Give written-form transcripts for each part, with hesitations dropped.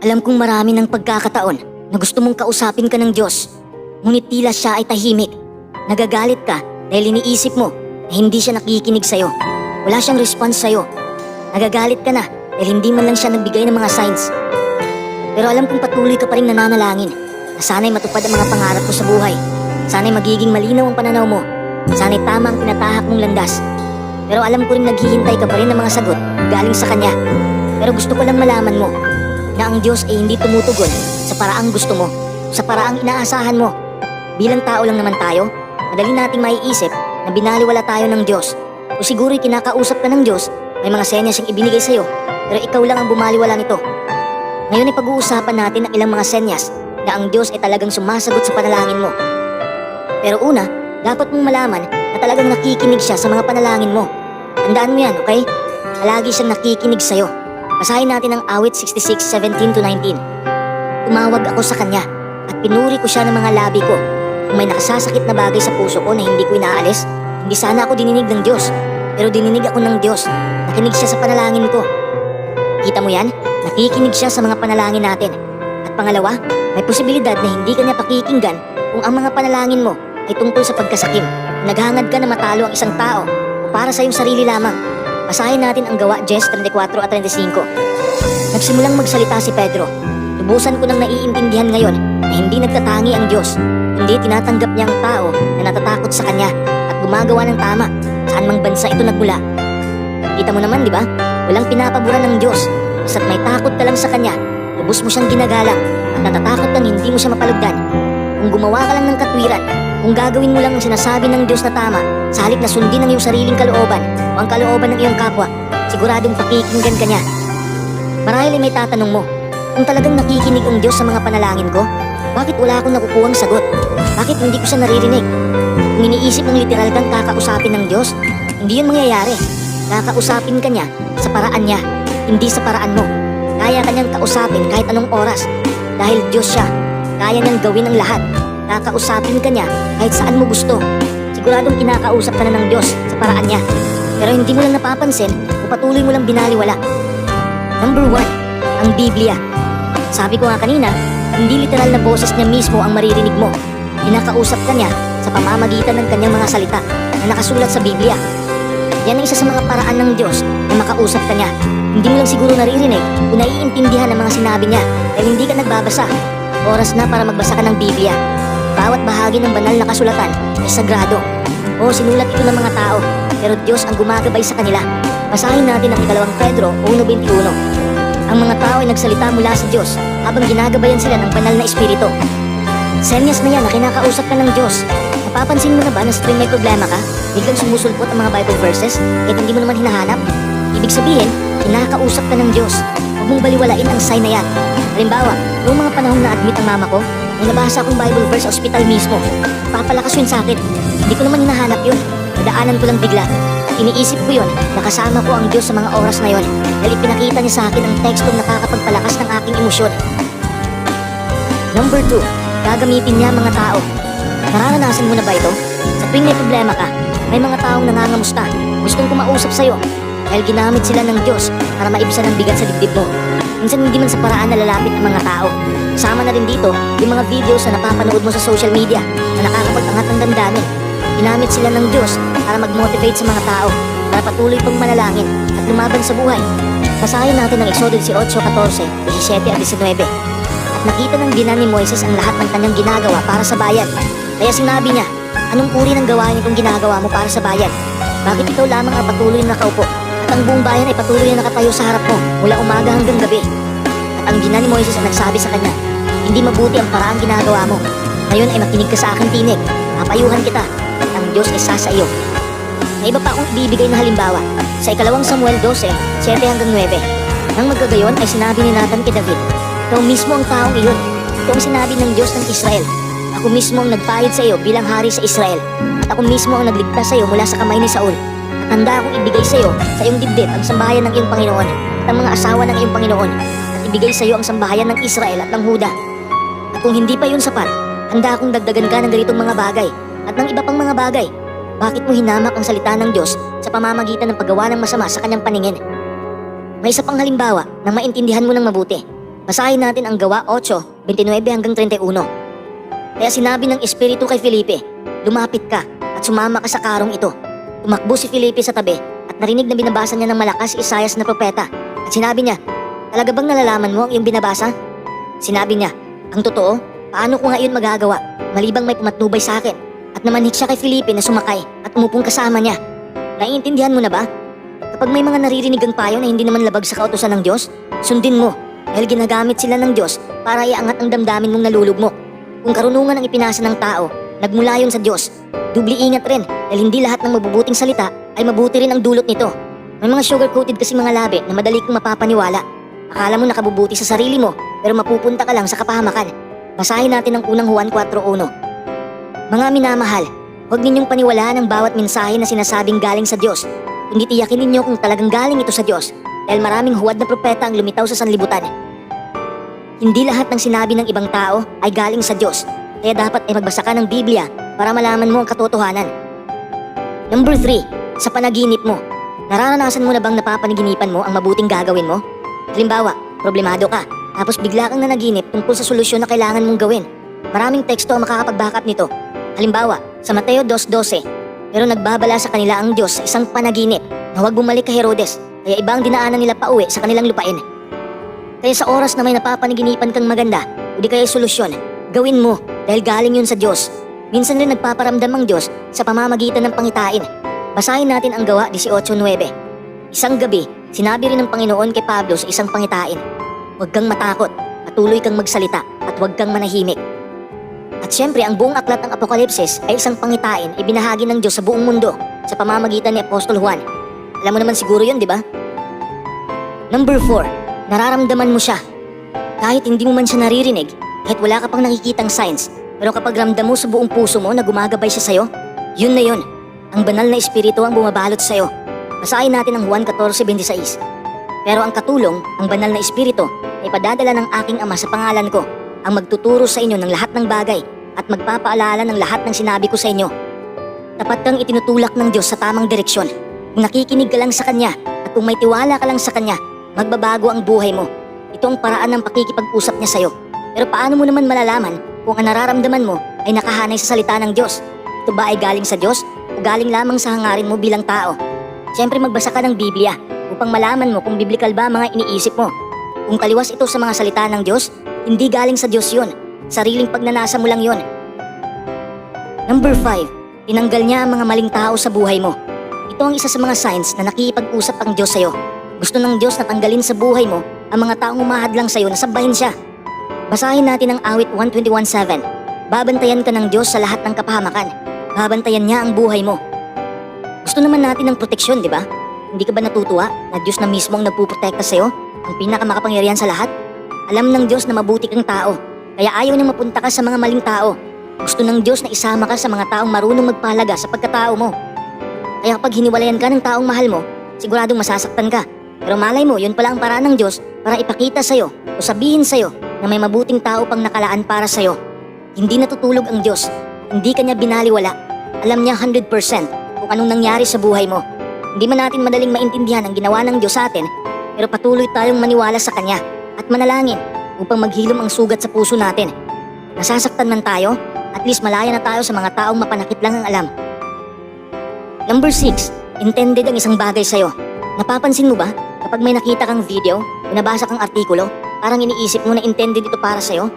Alam kong marami ng pagkakataon na gusto mong kausapin ka ng Diyos. Ngunit tila siya ay tahimik. Nagagalit ka dahil iniisip mo na hindi siya nakikinig sa'yo. Wala siyang response sa'yo. Nagagalit ka na dahil hindi man lang siya nagbigay ng mga signs. Pero alam kong patuloy ka pa rin nananalangin na sana'y matupad ang mga pangarap mo sa buhay. Sana'y magiging malinaw ang pananaw mo. Sana'y tama ang tinatahak mong landas. Pero alam ko rin naghihintay ka pa rin ng mga sagot galing sa Kanya. Pero gusto ko lang malaman mo na ang Diyos ay hindi tumutugon sa paraang gusto mo, sa paraang inaasahan mo. Bilang tao lang naman tayo, madali nating maiisip na binaliwala tayo ng Diyos. O siguro'y kinakausap ka ng Diyos, may mga senyas siyang ibinigay sa'yo, pero ikaw lang ang bumaliwala nito. Ngayon ay pag-uusapan natin ang ilang mga senyas na ang Diyos ay talagang sumasagot sa panalangin mo. Pero una, dapat mong malaman na talagang nakikinig siya sa mga panalangin mo. Tandaan mo yan, okay? Palagi siyang nakikinig sa'yo. Basahin natin ang awit 66:17-19. Tumawag ako sa Kanya at pinuri ko siya ng mga labi ko. Kung may nakasasakit na bagay sa puso ko na hindi ko inaalis, hindi sana ako dininig ng Diyos. Pero dininig ako ng Diyos. Nakinig siya sa panalangin ko. Kita mo yan? Nakikinig siya sa mga panalangin natin. At pangalawa, may posibilidad na hindi ka niya pakikinggan kung ang mga panalangin mo ay tungkol sa pagkasakim. Naghangad ka na matalo ang isang tao o para sa iyong sarili lamang. Basahin natin ang Gawa 10:34-35. Nagsimulang magsalita si Pedro. Lubusan ko nang naiintindihan ngayon na hindi nagtatangi ang Diyos, kundi tinatanggap niya ang tao na natatakot sa Kanya at gumagawa ng tama saan mang bansa ito nagmula. Kita mo naman, di ba? Walang pinapabura ng Diyos. Basta't may takot ka lang sa Kanya, lubos mo siyang ginagalang at natatakot kang hindi mo siya mapalugdan. Kung gumawa ka lang ng katwiran, kung gagawin mo lang ang sinasabi ng Diyos na tama, sa halip na sundin ang iyong sariling kalooban o ang kalooban ng iyong kapwa, siguradong pakikinggan ka niya. Marahil ay may tatanong mo, kung talagang nakikinig ang Diyos sa mga panalangin ko, bakit wala akong nakukuhang sagot? Bakit hindi ko siya naririnig? Kung iniisip mong literal kang kakausapin ng Diyos, hindi yun mangyayari. Kakausapin ka niya sa paraan niya, hindi sa paraan mo. Kaya ka niyang kausapin kahit anong oras, dahil Diyos siya. Kaya niyang gawin ang lahat. Kakausapin ka niya kahit saan mo gusto. Siguradong kinakausap ka na ng Diyos sa paraan niya. Pero hindi mo lang napapansin o patuloy mo lang binaliwala. Number 1, ang Biblia. Sabi ko nga kanina, hindi literal na boses niya mismo ang maririnig mo. Kinakausap ka niya sa pamamagitan ng kanyang mga salita na nakasulat sa Biblia. Yan ang isa sa mga paraan ng Diyos na makausap ka niya. Hindi mo lang siguro naririnig o naiintindihan ang mga sinabi niya dahil hindi ka nagbabasa. Oras na para magbasa ka ng Biblia. Bawat bahagi ng banal na kasulatan ay sagrado. O sinulat ito ng mga tao, pero Diyos ang gumagabay sa kanila. Basahin natin ang 2 Pedro 1:21. Ang mga tao ay nagsalita mula sa Diyos habang ginagabayan sila ng banal na espiritu. Senyas na yan na kinakausap ka ng Diyos. Napapansin mo na ba na sa tuwing may problema ka, biglang sumusulpot ang mga Bible verses kahit hindi mo naman hinahanap? Ibig sabihin, kinakausap ka ng Diyos. Huwag mong baliwalain ang sign na yan. Halimbawa, noong mga panahon na admit ang mama ko, may nabasa akong Bible verse sa ospital mismo. Papalakas yun sa akin. Hindi ko naman hinahanap yun. Nadaanan ko lang bigla. At iniisip ko yun, nakasama ko ang Diyos sa mga oras na yun dahil ipinakita niya sa akin ang tekstong nakakapagpalakas ng aking emosyon. Number 2, gagamitin niya mga tao. Nararanasan mo na ba ito? Sa tuwing may problema ka, may mga taong nangangamusta, gustong kumausap sa'yo dahil ginamit sila ng Diyos para maibsan ang bigat sa dibdib mo. Minsan hindi man sa paraan na lalapit ang mga tao. Kasama na rin dito yung mga videos na napapanood mo sa social media na nakakapag-angat ng damdamin. Ginamit sila ng Diyos para mag-motivate sa mga tao, para patuloy pang manalangin at lumaban sa buhay. Basahin natin ang Exodus 8:14, 17 at 19. At nakita ng binan ni Moises ang lahat ng kanyang ginagawa para sa bayan. Kaya sinabi niya, anong uri ng gawain itong ginagawa mo para sa bayan? Bakit ikaw lamang ang patuloy na nakaupo? At ang buong bayan ay patuloy na nakatayo sa harap mo mula umaga hanggang gabi. At ang binan ni Moises ay nagsabi sa kanya, hindi mabuti ang paraang ginagawa mo. Ngayon ay makinig ka sa aking tinig. Papayuhan kita at ang Diyos ay sa iyo. May iba pa akong ibibigay na halimbawa. Sa 2 Samuel 12, 7 hanggang 9. Nang magkagayon ay sinabi ni Nathan kay David, ikaw mismo ang taong iyon. Ito ang sinabi ng Diyos ng Israel. Ako mismo ang nagpahid sa iyo bilang hari sa Israel. At ako mismo ang nagligtas sa iyo mula sa kamay ni Saul. At handa akong ibigay sa iyo sa iyong dibdib ang sambahayan ng iyong Panginoon at ang mga asawa ng iyong Panginoon. At ibigay sa iyo ang sambahayan ng Israel at ng Huda. At kung hindi pa yun sapat, handa akong dagdagan ka ng ganitong mga bagay at ng iba pang mga bagay. Bakit mo hinamak ang salita ng Diyos sa pamamagitan ng paggawa ng masama sa kanyang paningin? May isa pang halimbawa na maintindihan mo ng mabuti. Basahin natin ang Gawa 8:29 hanggang 31. Kaya sinabi ng Espiritu kay Felipe, lumapit ka at sumama ka sa karong ito. Tumakbo si Felipe sa tabi at narinig na binabasa niya ng malakas si Isaias na propeta. At sinabi niya, talaga bang nalalaman mo ang iyong binabasa? Sinabi niya, ang totoo, paano ko nga iyon magagawa malibang may pumatnubay sa akin? At namanhik siya kay Felipe na sumakay at umupong kasama niya. Naiintindihan mo na ba? Kapag may mga naririnig ang payo na hindi naman labag sa kautusan ng Diyos, sundin mo dahil ginagamit sila ng Diyos para iangat ang damdamin mong nalulugmok. Kung karunungan ang ipinasa ng tao, nagmula yun sa Diyos. Dubli ingat rin dahil hindi lahat ng mabubuting salita ay mabuti rin ang dulot nito. May mga sugar-coated kasi mga labi na madali kang mapapaniwala. Akala mo nakabubuti sa sarili mo pero mapupunta ka lang sa kapahamakan. Basahin natin ang unang Juan 4:1. Mga minamahal, huwag ninyong paniwalaan ang bawat mensahe na sinasabing galing sa Diyos. Kundi tiyakin ninyo kung talagang galing ito sa Diyos dahil maraming huwad na propeta ang lumitaw sa sanlibutan. Hindi lahat ng sinabi ng ibang tao ay galing sa Diyos, kaya dapat ay magbasa ka ng Biblia para malaman mo ang katotohanan. Number 3, sa panaginip mo. Nararanasan mo na bang napapanaginipan mo ang mabuting gagawin mo? Halimbawa, problemado ka, tapos bigla kang nanaginip tungkol sa solusyon na kailangan mong gawin. Maraming teksto ang makakapag-backup nito. Halimbawa, sa Mateo 2:12, pero nagbabala sa kanila ang Diyos sa isang panaginip na huwag bumalik kay Herodes, kaya iba ang dinaanan nila pauwi sa kanilang lupain. Kaya sa oras na may napapanaginipan kang maganda, o di kaya solusyon, gawin mo dahil galing yun sa Diyos. Minsan rin nagpaparamdam ang Diyos sa pamamagitan ng pangitain. Basahin natin ang Gawa 18:9. Isang gabi, sinabi rin ng Panginoon kay Pablo sa isang pangitain, huwag kang matakot, patuloy kang magsalita at huwag kang manahimik. At syempre ang buong aklat ng Apokalipsis ay isang pangitain ibinahagi ng Diyos sa buong mundo sa pamamagitan ni Apostol Juan. Alam mo naman siguro yun, di ba? Number 4. Nararamdaman mo siya. Kahit hindi mo man siya naririnig, kahit wala ka pang nakikitang signs, pero kapag ramdam mo sa buong puso mo na gumagabay siya sa'yo, yun na yun. Ang banal na espiritu ang bumabalot sa'yo. Basahin natin ang Juan 14:26. Pero ang katulong, ang banal na espiritu, ay padadala ng aking Ama sa pangalan ko, ang magtuturo sa inyo ng lahat ng bagay at magpapaalala ng lahat ng sinabi ko sa inyo. Tapat kang itinutulak ng Diyos sa tamang direksyon. Kung nakikinig ka lang sa Kanya at kung may tiwala ka lang sa Kanya, magbabago ang buhay mo. Ito ang paraan ng pakikipag-usap niya sa'yo. Pero paano mo naman malalaman kung ang nararamdaman mo ay nakahanay sa salita ng Diyos? Ito ba ay galing sa Diyos o galing lamang sa hangarin mo bilang tao? Siyempre magbasa ka ng Biblia upang malaman mo kung biblikal ba mga iniisip mo. Kung taliwas ito sa mga salita ng Diyos, hindi galing sa Diyos yun. Sariling pagnanasa mo lang yun. Number 5, tinanggal niya ang mga maling tao sa buhay mo. Ito ang isa sa mga signs na nakikipag-usap ang Diyos sa'yo. Gusto ng Diyos na tanggalin sa buhay mo ang mga taong umahadlang sa'yo na sambahin siya. Basahin natin ang awit 121:7. Babantayan ka ng Diyos sa lahat ng kapahamakan. Babantayan niya ang buhay mo. Gusto naman natin ng proteksyon, di ba? Hindi ka ba natutuwa na Diyos na mismo ang nagpuprotekta sa'yo? Ang pinakamakapangyarihan sa lahat? Alam ng Diyos na mabuti kang tao, kaya ayaw niyang mapunta ka sa mga maling tao. Gusto ng Diyos na isama ka sa mga taong marunong magpahalaga sa pagkatao mo. Kaya kapag hiniwalayan ka ng taong mahal mo, siguradong masasaktan ka. Pero malay mo, yun pala ang paraan ng Diyos para ipakita sa'yo o sabihin sa'yo na may mabuting tao pang nakalaan para sa'yo. Hindi natutulog ang Diyos. Hindi kanya binaliwala. Alam niya 100% kung anong nangyari sa buhay mo. Hindi man natin madaling maintindihan ang ginawa ng Diyos sa atin, pero patuloy tayong maniwala sa Kanya at manalangin upang maghilom ang sugat sa puso natin. Nasasaktan man tayo, at least malaya na tayo sa mga taong mapanakit lang ang alam. Number 6, intended ang isang bagay sa'yo. Napapansin mo ba? Kapag may nakita kang video, binabasa kang artikulo, parang iniisip mo na intended ito para sa'yo?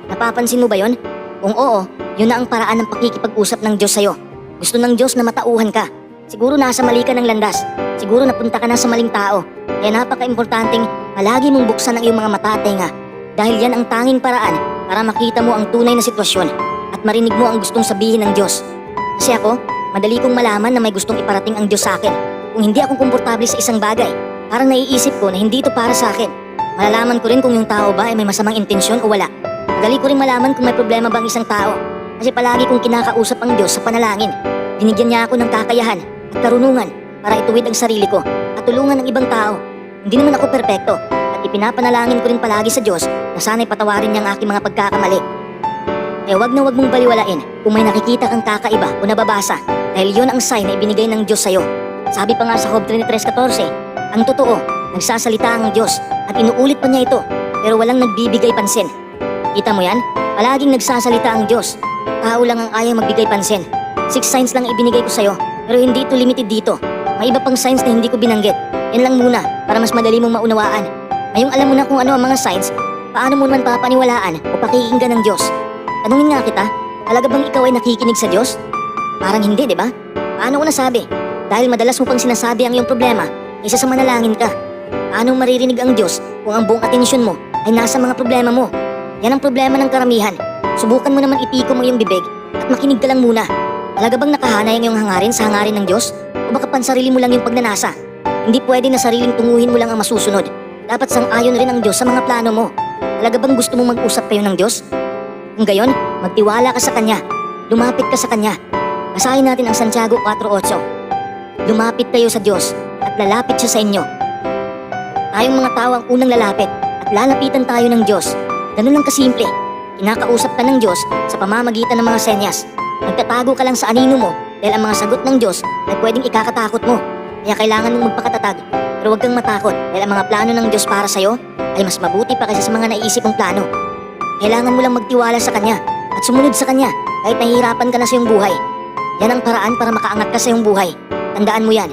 Napapansin mo ba yon? Kung oo, yun na ang paraan ng pakikipag-usap ng Diyos sa'yo. Gusto ng Diyos na matauhan ka. Siguro nasa mali ka ng landas. Siguro napunta ka na sa maling tao. Kaya napaka-importanting palagi mong buksan ang iyong mga mata at tenga. Dahil yan ang tanging paraan para makita mo ang tunay na sitwasyon at marinig mo ang gustong sabihin ng Diyos. Kasi ako, madali kong malaman na may gustong iparating ang Diyos sa akin. Kung hindi ako komportable sa isang bagay, parang naiisip ko na hindi ito para sa akin. Malalaman ko rin kung yung tao ba ay may masamang intensyon o wala. Madali ko rin malaman kung may problema bang isang tao. Kasi palagi kong kinakausap ang Diyos sa panalangin. Binigyan niya ako ng kakayahan at karunungan para ituwid ang sarili ko at tulungan ng ibang tao. Hindi naman ako perpekto at ipinapanalangin ko rin palagi sa Diyos na sana'y patawarin niya ang aking mga pagkakamali. Kaya wag na wag mong baliwalain kung may nakikita kang kakaiba o nababasa dahil yon ang sign na ibinigay ng Diyos sa'yo. Sabi pa nga sa Job 33:14, ang totoo, nagsasalita ang Diyos at inuulit pa niya ito pero walang nagbibigay pansin. Kita mo yan? Palaging nagsasalita ang Diyos. Tao lang ang ayaw magbigay pansin. 6 signs lang ibinigay ko sa'yo, pero hindi ito limited dito. May iba pang signs na hindi ko binanggit. Yan lang muna, para mas madali mong maunawaan. Ngayong alam mo na kung ano ang mga signs, paano mo naman papaniwalaan o pakikinggan ng Diyos? Tanungin nga kita, talaga bang ikaw ay nakikinig sa Diyos? Parang hindi, di ba? Paano ko nasabi? Dahil madalas mo pang sinasabi ang iyong problema kaysa sa manalangin ka. Paano maririnig ang Diyos kung ang buong atensyon mo ay nasa mga problema mo? Yan ang problema ng karamihan. Subukan mo naman itikom ang iyong bibig at makinig ka lang muna. Talaga bang nakahanay ang iyong hangarin sa hangarin ng Diyos? O baka pansarili mo lang yung pagnanasa? Hindi pwede na sariling tunguhin mo lang ang masusunod. Dapat sang-ayon rin ang Diyos sa mga plano mo. Talaga bang gusto mong mag-usap kayo ng Diyos? Kung gayon, magtiwala ka sa Kanya. Lumapit ka sa Kanya. Basahin natin ang Santiago 4:8. Lumapit kayo sa Diyos at lalapit siya sa inyo. Tayong mga tao ang unang lalapit at lalapitan tayo ng Diyos. Ganun lang kasimple. Kinakausap ka ng Diyos sa pamamagitan ng mga senyas. Nagtatago ka lang sa anino mo dahil ang mga sagot ng Diyos ay pwedeng ikakatakot mo. Kaya kailangan mong magpakatatag. Pero huwag kang matakot dahil ang mga plano ng Diyos para sa'yo ay mas mabuti pa kaysa sa mga naisip mong plano. Kailangan mo lang magtiwala sa Kanya at sumunod sa Kanya kahit nahihirapan ka na sa iyong buhay. Yan ang paraan para makaangat ka sa iyong buhay. Tandaan mo yan.